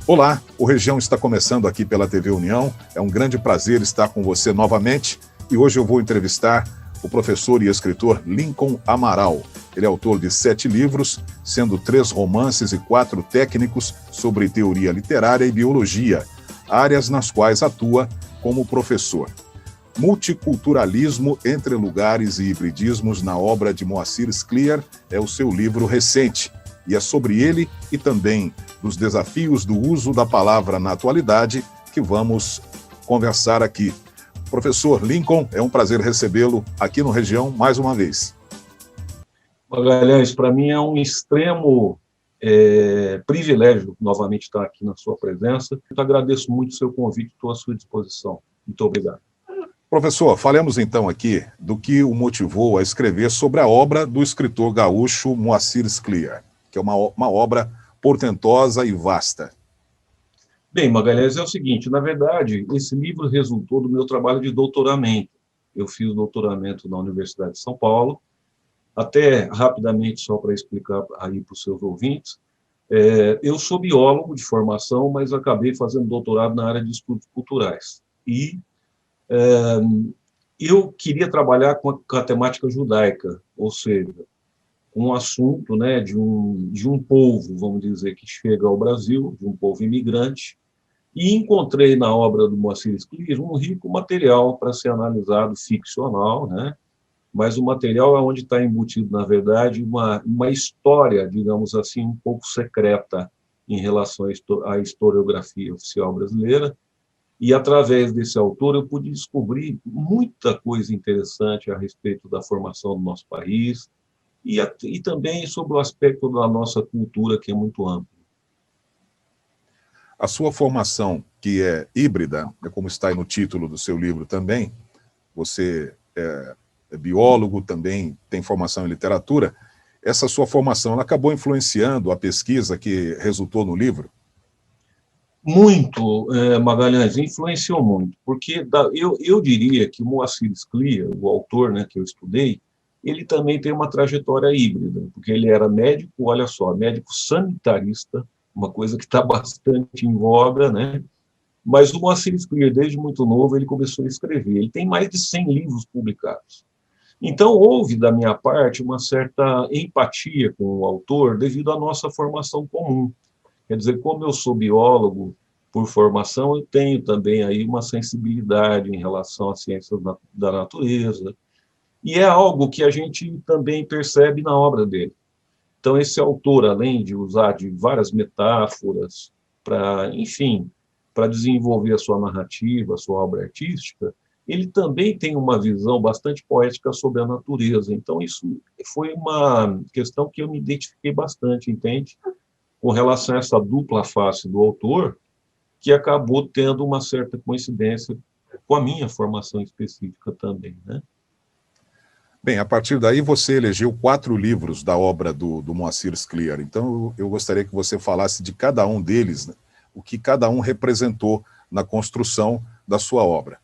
Olá, o Região está começando aqui pela TV União. É um grande prazer estar com você novamente e hoje eu vou entrevistar o professor e escritor Lincoln Amaral. Ele é autor de 7 livros, sendo 3 romances e 4 técnicos sobre teoria literária e biologia, áreas nas quais atua como professor. Multiculturalismo entre lugares e hibridismos na obra de Moacir Scliar é o seu livro recente, e é sobre ele e também dos desafios do uso da palavra na atualidade que vamos conversar aqui. Professor Lincoln, é um prazer recebê-lo aqui no Região mais uma vez. Magalhães, para mim é um extremo privilégio novamente estar aqui na sua presença. Eu agradeço muito o seu convite, estou à sua disposição. Muito obrigado. Professor, falemos então aqui do que o motivou a escrever sobre a obra do escritor gaúcho Moacir Scliar, que é uma obra portentosa e vasta. Bem, Magalhães, é o seguinte, na verdade, esse livro resultou do meu trabalho de doutoramento. Eu fiz doutoramento na Universidade de São Paulo, até rapidamente, só para explicar aí para os seus ouvintes, eu sou biólogo de formação, mas acabei fazendo doutorado na área de estudos culturais. E eu queria trabalhar com a temática judaica, ou seja, um assunto, né, de um povo, vamos dizer, que chega ao Brasil, de um povo imigrante, e encontrei na obra do Moacir Scliar um rico material para ser analisado, ficcional, né, mas o material é onde está embutido, na verdade, uma história, digamos assim, um pouco secreta em relação à historiografia oficial brasileira, e através desse autor eu pude descobrir muita coisa interessante a respeito da formação do nosso país, e também sobre o aspecto da nossa cultura, que é muito amplo. A sua formação, que é híbrida, como está aí no título do seu livro também, você é biólogo, também tem formação em literatura, essa sua formação ela acabou influenciando a pesquisa que resultou no livro? Muito, Magalhães, influenciou muito, porque eu diria que o Moacir Scliar, o autor, né, que eu estudei, ele também tem uma trajetória híbrida, porque ele era médico, olha só, médico sanitarista, uma coisa que está bastante em voga, né? Mas o Moacir Scliar, desde muito novo, ele começou a escrever. Ele tem mais de 100 livros publicados. Então, houve, da minha parte, uma certa empatia com o autor devido à nossa formação comum. Quer dizer, como eu sou biólogo por formação, eu tenho também aí uma sensibilidade em relação às ciências da natureza, e é algo que a gente também percebe na obra dele. Então, esse autor, além de usar de várias metáforas para, enfim, para desenvolver a sua narrativa, a sua obra artística, ele também tem uma visão bastante poética sobre a natureza. Então, isso foi uma questão que eu me identifiquei bastante, entende? Com relação a essa dupla face do autor, que acabou tendo uma certa coincidência com a minha formação específica também, né? Bem, a partir daí você elegeu 4 livros da obra do Moacir Scliar. Então eu gostaria que você falasse de cada um deles, né, o que cada um representou na construção da sua obra.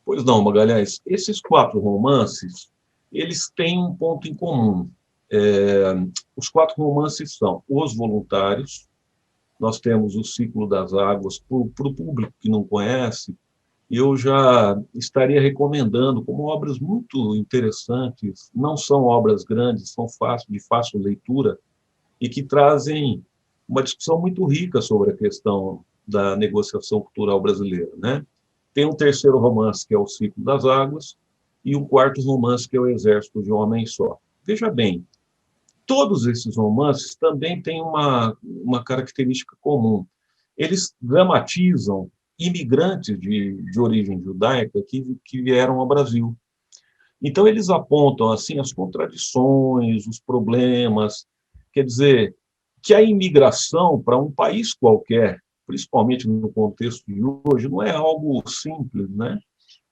Pois não, Magalhães, esses 4 romances, eles têm um ponto em comum. Os 4 romances são Os Voluntários, nós temos O Ciclo das Águas, para o público que não conhece, eu já estaria recomendando como obras muito interessantes, não são obras grandes, são de fácil leitura, e que trazem uma discussão muito rica sobre a questão da negociação cultural brasileira, né? Tem um terceiro romance, que é O Ciclo das Águas, e um quarto romance, que é O Exército de um Homem Só. Veja bem, todos esses romances também têm uma característica comum. Eles dramatizam imigrantes de origem judaica que vieram ao Brasil. Então, eles apontam assim as contradições, os problemas, quer dizer, que a imigração para um país qualquer, principalmente no contexto de hoje, não é algo simples, né?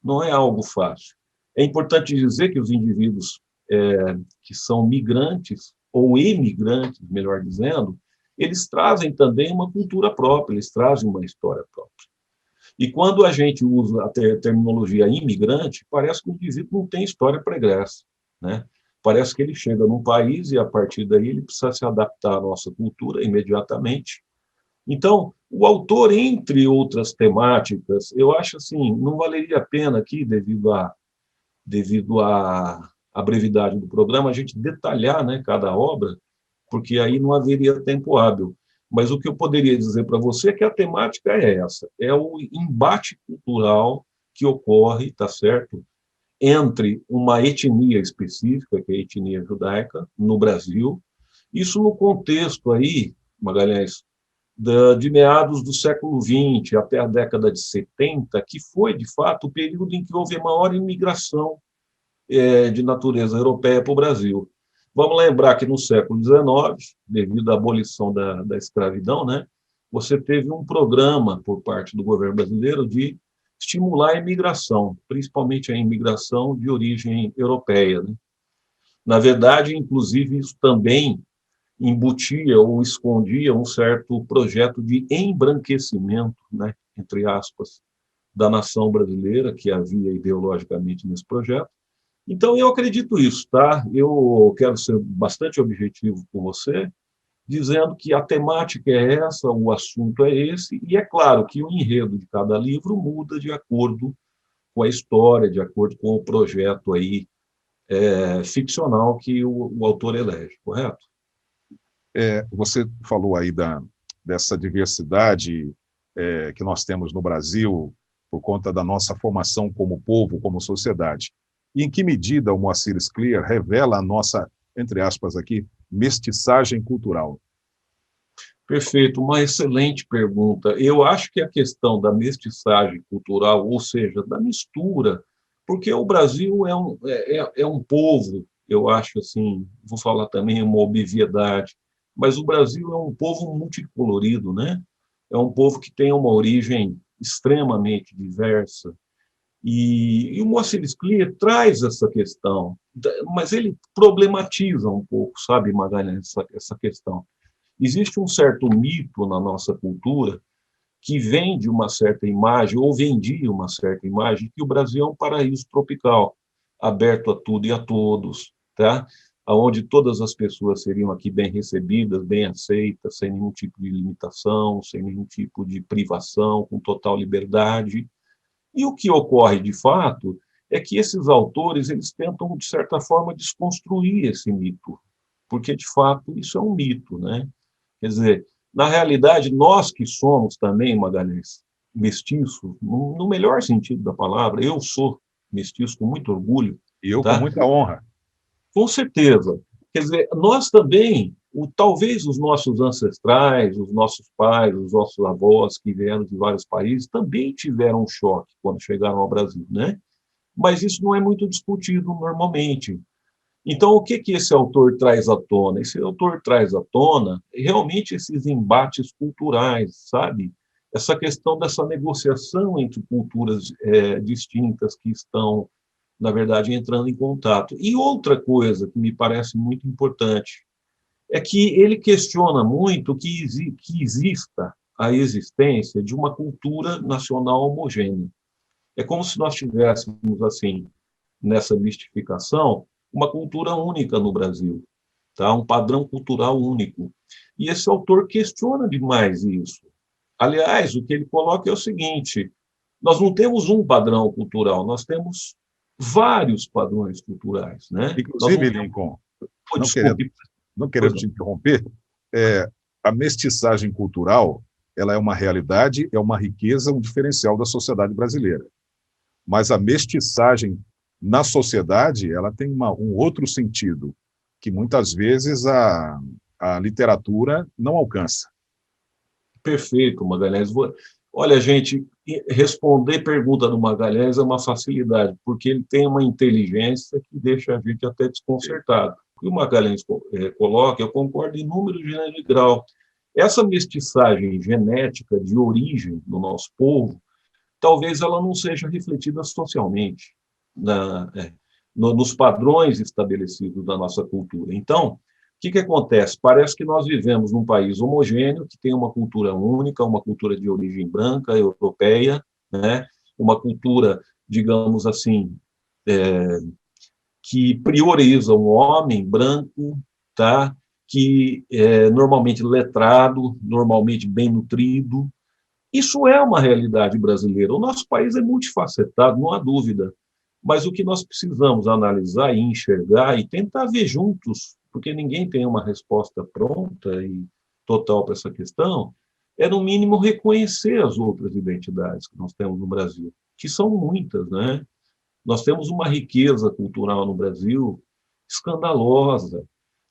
Não é algo fácil. É importante dizer que os indivíduos que são migrantes, ou emigrantes, melhor dizendo, eles trazem também uma cultura própria, eles trazem uma história própria. E quando a gente usa a terminologia imigrante, parece que o indivíduo não tem história pregressa, né? Parece que ele chega num país e, a partir daí, ele precisa se adaptar à nossa cultura imediatamente, Então, o autor, entre outras temáticas, eu acho assim, não valeria a pena aqui, devido à brevidade do programa, a gente detalhar, né, cada obra, porque aí não haveria tempo hábil. Mas o que eu poderia dizer para você é que a temática é essa, é o embate cultural que ocorre, tá certo, entre uma etnia específica, que é a etnia judaica, no Brasil, isso no contexto aí, Magalhães, de meados do século XX até a década de 70, que foi, de fato, o período em que houve a maior imigração de natureza europeia para o Brasil. Vamos lembrar que no século XIX, devido à abolição da escravidão, né, você teve um programa por parte do governo brasileiro de estimular a imigração, principalmente a imigração de origem europeia, né? Na verdade, inclusive, isso também embutia ou escondia um certo projeto de embranquecimento, né, entre aspas, da nação brasileira, que havia ideologicamente nesse projeto. Então, eu acredito isso, tá? Eu quero ser bastante objetivo com você, dizendo que a temática é essa, o assunto é esse, e é claro que o enredo de cada livro muda de acordo com a história, de acordo com o projeto aí, ficcional que o autor elege, correto? Você falou aí dessa diversidade que nós temos no Brasil por conta da nossa formação como povo, como sociedade. E em que medida o Moacir Scliar revela a nossa, entre aspas aqui, mestiçagem cultural? Perfeito, uma excelente pergunta. Eu acho que a questão da mestiçagem cultural, ou seja, da mistura, porque o Brasil é um povo, eu acho assim, vou falar também uma obviedade, mas o Brasil é um povo multicolorido, né? É um povo que tem uma origem extremamente diversa. E o Moacir Scliar traz essa questão, mas ele problematiza um pouco, sabe, Magalhães, essa questão. Existe um certo mito na nossa cultura que vende uma certa imagem, ou vendia uma certa imagem, que o Brasil é um paraíso tropical, aberto a tudo e a todos, tá? Onde todas as pessoas seriam aqui bem recebidas, bem aceitas, sem nenhum tipo de limitação, sem nenhum tipo de privação, com total liberdade. E o que ocorre, de fato, é que esses autores eles tentam, de certa forma, desconstruir esse mito, porque, de fato, isso é um mito, né? Quer dizer, na realidade, nós que somos também, Magalhães, mestiços, no melhor sentido da palavra, eu sou mestiço com muito orgulho, E eu com tá? muita honra. Com certeza. Quer dizer, nós também, talvez os nossos ancestrais, os nossos pais, os nossos avós que vieram de vários países também tiveram um choque quando chegaram ao Brasil, né? Mas isso não é muito discutido normalmente. Então, o que esse autor traz à tona? Esse autor traz à tona realmente esses embates culturais, sabe? Essa questão dessa negociação entre culturas distintas que estão, na verdade, entrando em contato. E outra coisa que me parece muito importante é que ele questiona muito que exista a existência de uma cultura nacional homogênea. É como se nós tivéssemos, assim, nessa mistificação, uma cultura única no Brasil, tá? Um padrão cultural único. E esse autor questiona demais isso. Aliás, o que ele coloca é o seguinte: nós não temos um padrão cultural, nós temos vários padrões culturais, né? Nós Inclusive, não temos. Lincoln, Oh, não querendo, desculpe, não pois querendo não. te interromper, a mestiçagem cultural ela é uma realidade, é uma riqueza, um diferencial da sociedade brasileira. Mas a mestiçagem na sociedade ela tem um outro sentido que muitas vezes a literatura não alcança. Perfeito, Magalhães. Olha, gente, responder pergunta do Magalhães é uma facilidade, porque ele tem uma inteligência que deixa a gente até desconcertado. O que o Magalhães coloca, eu concordo em número, gênero e grau. Essa mestiçagem genética de origem do nosso povo, talvez ela não seja refletida socialmente nos padrões estabelecidos da nossa cultura. Então, que acontece? Parece que nós vivemos num país homogêneo, que tem uma cultura única, uma cultura de origem branca, europeia, né? Uma cultura, digamos assim, que prioriza um homem branco, tá? que é normalmente letrado, normalmente bem nutrido. Isso é uma realidade brasileira. O nosso país é multifacetado, não há dúvida. Mas o que nós precisamos analisar e enxergar e tentar ver juntos, porque ninguém tem uma resposta pronta e total para essa questão, é, no mínimo, reconhecer as outras identidades que nós temos no Brasil, que são muitas, né? Nós temos uma riqueza cultural no Brasil escandalosa.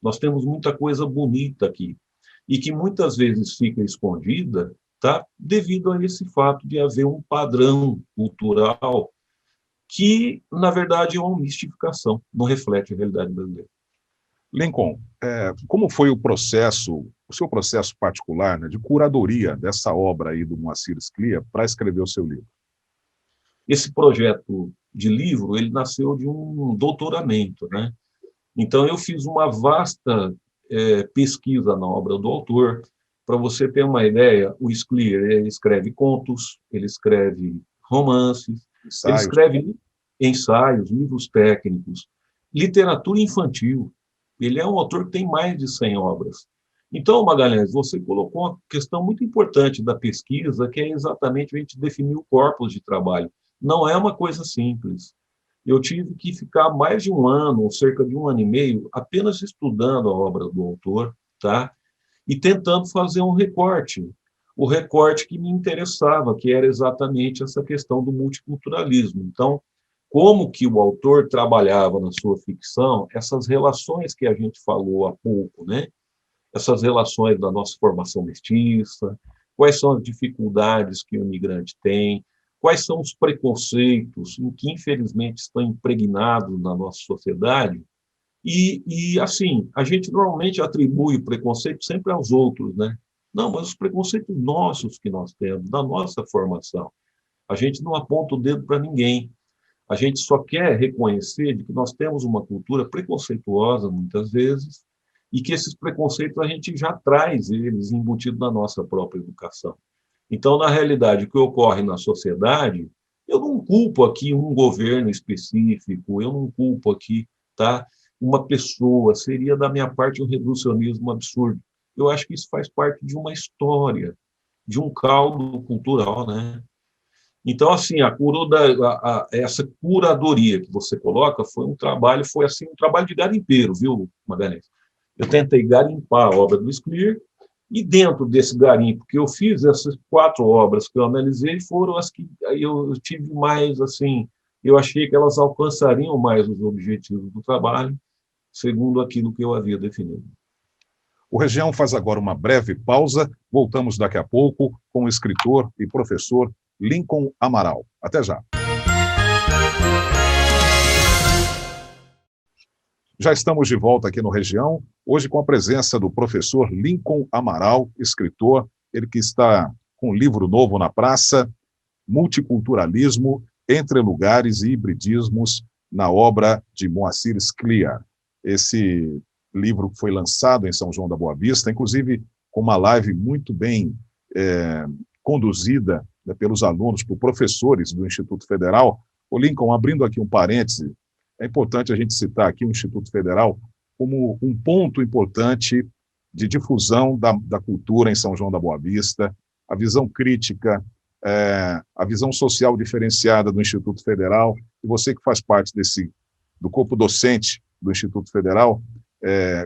Nós temos muita coisa bonita aqui e que muitas vezes fica escondida, tá? Devido a esse fato de haver um padrão cultural que, na verdade, é uma mistificação, não reflete a realidade brasileira. Lincoln, como foi o seu processo particular, né, de curadoria dessa obra aí do Moacir Sclia para escrever o seu livro? Esse projeto de livro, ele nasceu de um doutoramento, né? Então, eu fiz uma vasta pesquisa na obra do autor. Para você ter uma ideia, o Sclia ele escreve contos, ele escreve romances, ele Ensaios? escreve ensaios, livros técnicos, literatura infantil. Ele é um autor que tem mais de 100 obras. Então, Magalhães, você colocou uma questão muito importante da pesquisa, que é exatamente a gente definir o corpus de trabalho. Não é uma coisa simples. Eu tive que ficar mais de um ano, ou cerca de um ano e meio, apenas estudando a obra do autor, tá? E tentando fazer um recorte. O recorte que me interessava, que era exatamente essa questão do multiculturalismo. Então, como que o autor trabalhava na sua ficção essas relações que a gente falou há pouco, né? Essas relações da nossa formação mestiça, quais são as dificuldades que o imigrante tem, quais são os preconceitos em que, infelizmente, estão impregnados na nossa sociedade. Assim, a gente normalmente atribui o preconceito sempre aos outros, né? Não, mas os preconceitos nossos que nós temos, da nossa formação. A gente não aponta o dedo para ninguém. A gente só quer reconhecer de que nós temos uma cultura preconceituosa, muitas vezes, e que esses preconceitos a gente já traz eles embutidos na nossa própria educação. Então, na realidade, o que ocorre na sociedade, eu não culpo aqui um governo específico, eu não culpo aqui, tá, uma pessoa, seria da minha parte um reducionismo absurdo. Eu acho que isso faz parte de uma história, de um caldo cultural, né? Então, assim, essa curadoria que você coloca foi assim um trabalho de garimpeiro, viu, Magalhães? Eu tentei garimpar a obra do Scliar, e dentro desse garimpo que eu fiz, essas 4 obras que eu analisei foram as que eu tive mais, assim, eu achei que elas alcançariam mais os objetivos do trabalho, segundo aquilo que eu havia definido. O Região faz agora uma breve pausa. Voltamos daqui a pouco com o escritor e professor Lincoln Amaral. Até já. Já estamos de volta aqui no Região, hoje com a presença do professor Lincoln Amaral, escritor, ele que está com um livro novo na praça, Multiculturalismo, Entre Lugares e Hibridismos, na obra de Moacir Sclia. Esse livro foi lançado em São João da Boa Vista, inclusive com uma live muito bem conduzida, né, pelos alunos, por professores do Instituto Federal. O Lincoln, abrindo aqui um parêntese, é importante a gente citar aqui o Instituto Federal como um ponto importante de difusão da cultura em São João da Boa Vista, a visão crítica, a visão social diferenciada do Instituto Federal, e você que faz parte do corpo docente do Instituto Federal,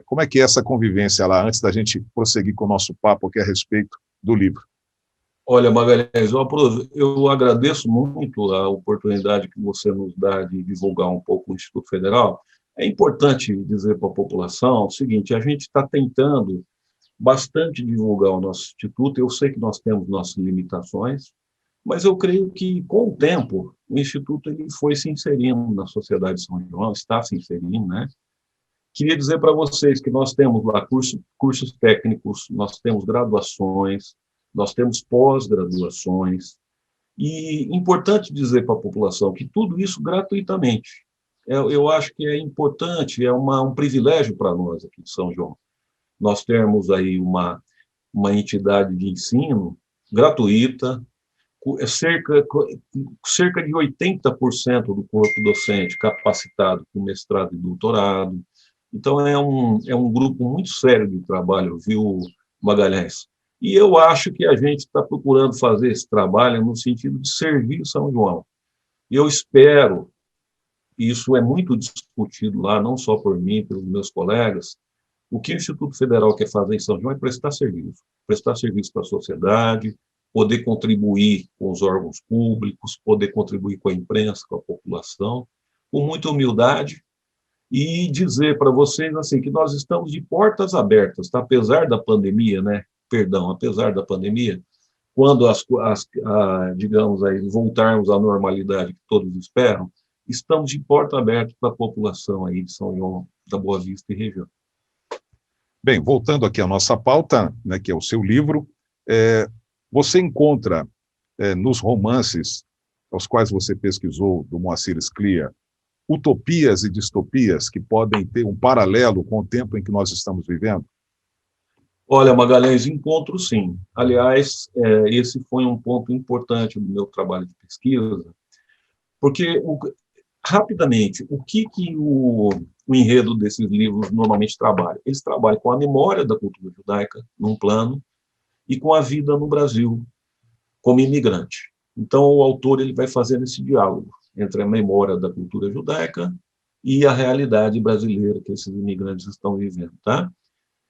como é que é essa convivência lá, antes da gente prosseguir com o nosso papo aqui a respeito do livro? Olha, Magalhães, eu agradeço muito a oportunidade que você nos dá de divulgar um pouco o Instituto Federal. É importante dizer para a população o seguinte: a gente está tentando bastante divulgar o nosso Instituto. Eu sei que nós temos nossas limitações, mas eu creio que, com o tempo, o Instituto ele foi se inserindo na sociedade de São João, está se inserindo, né? Queria dizer para vocês que nós temos lá cursos técnicos, nós temos graduações, nós temos pós-graduações, e importante dizer para a população que tudo isso gratuitamente. Eu acho que é importante, é um privilégio para nós aqui de São João. Nós temos aí uma entidade de ensino gratuita, cerca de 80% do corpo docente capacitado com mestrado e doutorado. Então, é um grupo muito sério de trabalho, viu, Magalhães? E eu acho que a gente está procurando fazer esse trabalho no sentido de servir São João. E eu espero, e isso é muito discutido lá, não só por mim, pelos meus colegas, o que o Instituto Federal quer fazer em São João é prestar serviço para a sociedade, poder contribuir com os órgãos públicos, poder contribuir com a imprensa, com a população, com muita humildade, e dizer para vocês assim que nós estamos de portas abertas, tá? Apesar da pandemia, né? Perdão, apesar da pandemia, quando digamos aí, voltarmos à normalidade que todos esperam, estamos de porta aberta para a população aí de São João da Boa Vista e região. Bem, voltando aqui à nossa pauta, né, que é o seu livro, você encontra nos romances aos quais você pesquisou, do Moacir Sclia, utopias e distopias que podem ter um paralelo com o tempo em que nós estamos vivendo? Olha, Magalhães, encontro sim. Aliás, esse foi um ponto importante do meu trabalho de pesquisa, porque, rapidamente, o que o enredo desses livros normalmente trabalha? Eles trabalham com a memória da cultura judaica, num plano, e com a vida no Brasil, como imigrante. Então, o autor ele vai fazendo esse diálogo entre a memória da cultura judaica e a realidade brasileira que esses imigrantes estão vivendo, tá?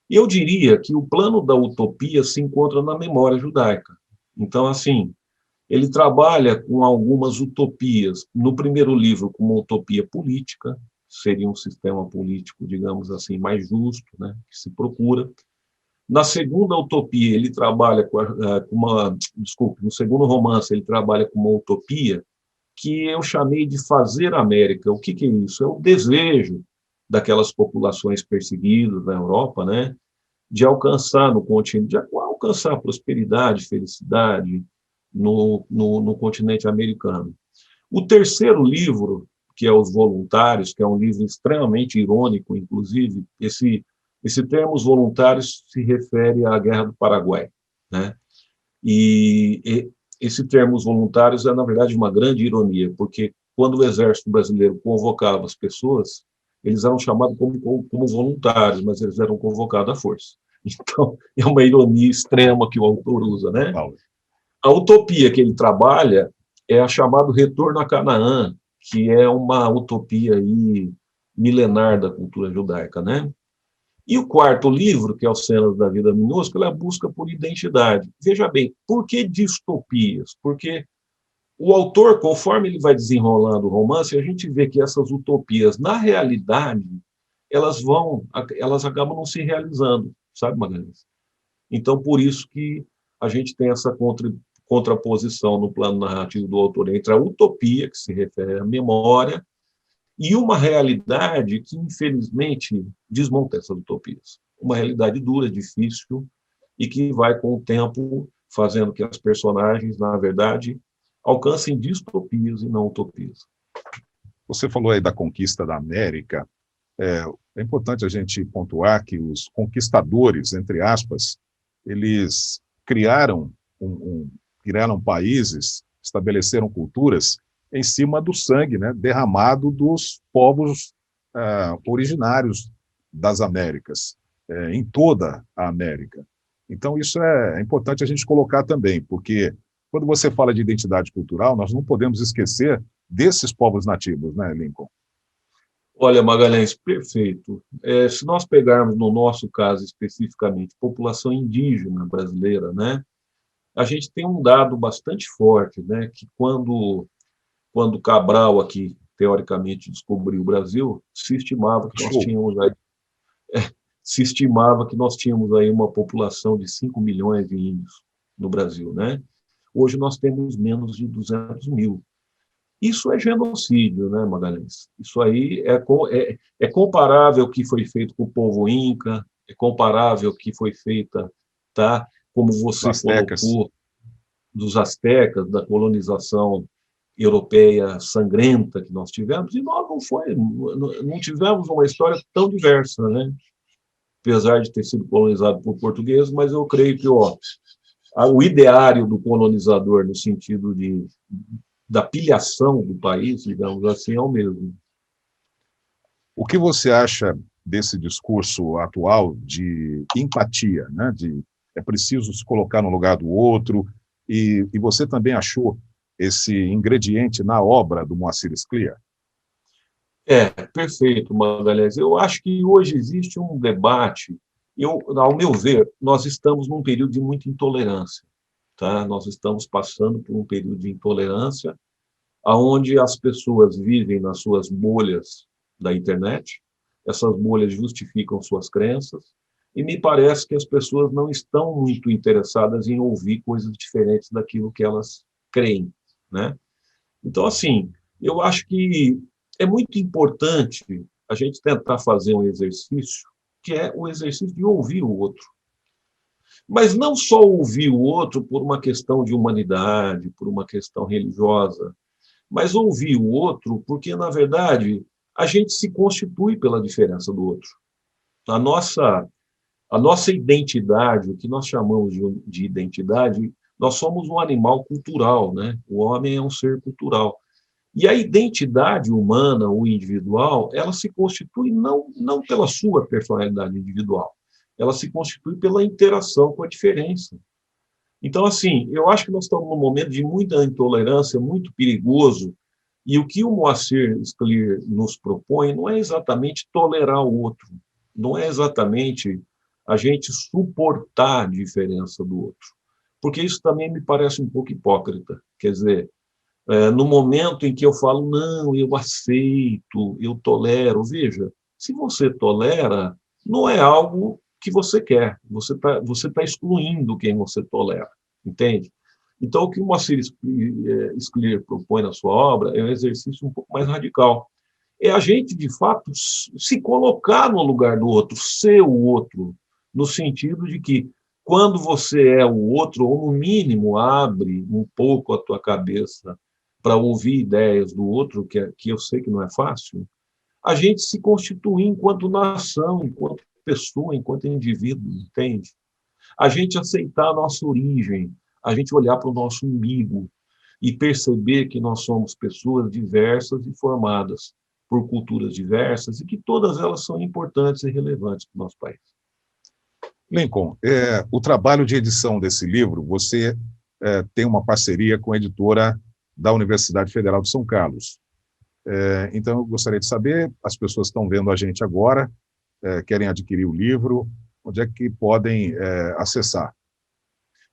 E eu diria que o plano da utopia se encontra na memória judaica. Então, assim, ele trabalha com algumas utopias. No primeiro livro, com uma utopia política, seria um sistema político, digamos assim, mais justo, né, que se procura. Na segunda utopia, ele trabalha com desculpe, no segundo romance, ele trabalha com uma utopia que eu chamei de fazer América. O que é isso? É o desejo daquelas populações perseguidas na Europa, né, de alcançar no continente, de alcançar prosperidade, felicidade no continente americano. O terceiro livro, que é Os Voluntários, que é um livro extremamente irônico, inclusive, esse termo Os Voluntários se refere à Guerra do Paraguai, né? E esse termo Os Voluntários é, na verdade, uma grande ironia, porque quando o Exército Brasileiro convocava as pessoas, eles eram chamados como voluntários, mas eles eram convocados à força. Então, é uma ironia extrema que o autor usa, né? A utopia que ele trabalha é a chamada Retorno a Canaã, que é uma utopia aí milenar da cultura judaica, né? E o quarto livro, que é o Cenas da Vida Minúscula, é a busca por identidade. Veja bem, por que distopias? Porque o autor, conforme ele vai desenrolando o romance, a gente vê que essas utopias, na realidade, elas acabam não se realizando, sabe, Magalhães? Então, por isso que a gente tem essa contraposição no plano narrativo do autor entre a utopia, que se refere à memória, e uma realidade que, infelizmente, desmonta essas utopias. Uma realidade dura, difícil, e que vai, com o tempo, fazendo que as personagens, na verdade, alcancem distopias e não utopias. Você falou aí da conquista da América. É importante a gente pontuar que os conquistadores, entre aspas, eles criaram países, estabeleceram culturas em cima do sangue, né, derramado dos povos originários das Américas, em toda a América. Então, isso é importante a gente colocar também, porque quando você fala de identidade cultural, nós não podemos esquecer desses povos nativos, né, Lincoln? Olha, Magalhães, perfeito. Se nós pegarmos, no nosso caso especificamente, população indígena brasileira, né, a gente tem um dado bastante forte, né, que quando Cabral aqui, teoricamente, descobriu o Brasil, se estimava que nós tínhamos aí uma população de 5 milhões de índios no Brasil, né? Hoje nós temos menos de 200 mil. Isso é genocídio, né, Magalhães? Isso aí é comparável ao que foi feito com o povo Inca, é comparável ao que foi feita, tá? Como você colocou, dos astecas, da colonização europeia sangrenta que nós tivemos, e nós não tivemos uma história tão diversa, né? Apesar de ter sido colonizado por portugueses, mas eu creio que o ideário do colonizador, no sentido da pilhação do país, digamos assim, é o mesmo. O que você acha desse discurso atual de empatia, né? É preciso se colocar no lugar do outro, e você também achou esse ingrediente na obra do Moacir Scliar? Perfeito, Magalhães. Eu acho que hoje existe um debate. Ao meu ver, nós estamos num período de muita intolerância, tá? Nós estamos passando por um período de intolerância, onde as pessoas vivem nas suas bolhas da internet, essas bolhas justificam suas crenças, e me parece que as pessoas não estão muito interessadas em ouvir coisas diferentes daquilo que elas creem, né? Então, assim, eu acho que é muito importante a gente tentar fazer um exercício, que é o exercício de ouvir o outro. Mas não só ouvir o outro por uma questão de humanidade, por uma questão religiosa, mas ouvir o outro porque, na verdade, a gente se constitui pela diferença do outro. A nossa, a nossa identidade, o que nós chamamos de identidade, nós somos um animal cultural, né? O homem é um ser cultural. E a identidade humana, o individual, ela se constitui não pela sua personalidade individual, ela se constitui pela interação com a diferença. Então, assim, eu acho que nós estamos num momento de muita intolerância, muito perigoso, e o que o Moacir Scliar nos propõe não é exatamente tolerar o outro, não é exatamente a gente suportar a diferença do outro, porque isso também me parece um pouco hipócrita. Quer dizer, no momento em que eu falo, não, eu aceito, eu tolero, veja, se você tolera, não é algo que você quer, você tá excluindo quem você tolera, entende? Então, o que o Moacir Scliar propõe na sua obra é um exercício um pouco mais radical. É a gente, de fato, se colocar no lugar do outro, ser o outro, no sentido de que, quando você é o outro, ou no mínimo abre um pouco a tua cabeça para ouvir ideias do outro, que eu sei que não é fácil, a gente se constitui enquanto nação, enquanto pessoa, enquanto indivíduo, entende? A gente aceitar a nossa origem, a gente olhar para o nosso umbigo e perceber que nós somos pessoas diversas e formadas por culturas diversas e que todas elas são importantes e relevantes para o nosso país. Lincoln, o trabalho de edição desse livro, você tem uma parceria com a editora da Universidade Federal de São Carlos. Então, eu gostaria de saber, as pessoas estão vendo a gente agora, querem adquirir o livro, onde é que podem acessar?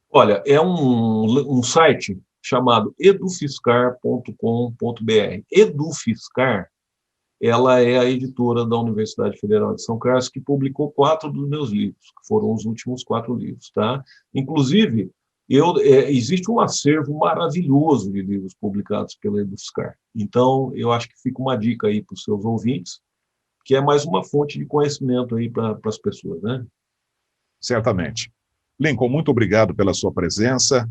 Olha, é um site chamado edufiscar.com.br. Edufiscar, ela é a editora da Universidade Federal de São Carlos, que publicou 4 dos meus livros, que foram os últimos 4 livros, tá? Inclusive, existe um acervo maravilhoso de livros publicados pela Edufiscar. Então, eu acho que fica uma dica aí para os seus ouvintes, que é mais uma fonte de conhecimento aí para as pessoas, né? Certamente. Lincoln, muito obrigado pela sua presença,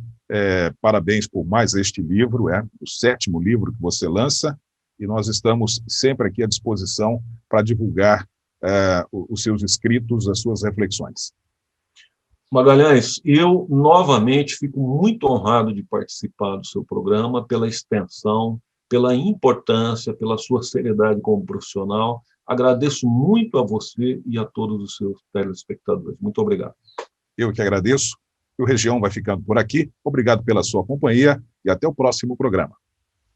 parabéns por mais este livro, o 7º livro que você lança, e nós estamos sempre aqui à disposição para divulgar os seus escritos, as suas reflexões. Magalhães, eu novamente fico muito honrado de participar do seu programa, pela extensão, pela importância, pela sua seriedade como profissional. Agradeço muito a você e a todos os seus telespectadores. Muito obrigado. Eu que agradeço. O Região vai ficando por aqui. Obrigado pela sua companhia e até o próximo programa.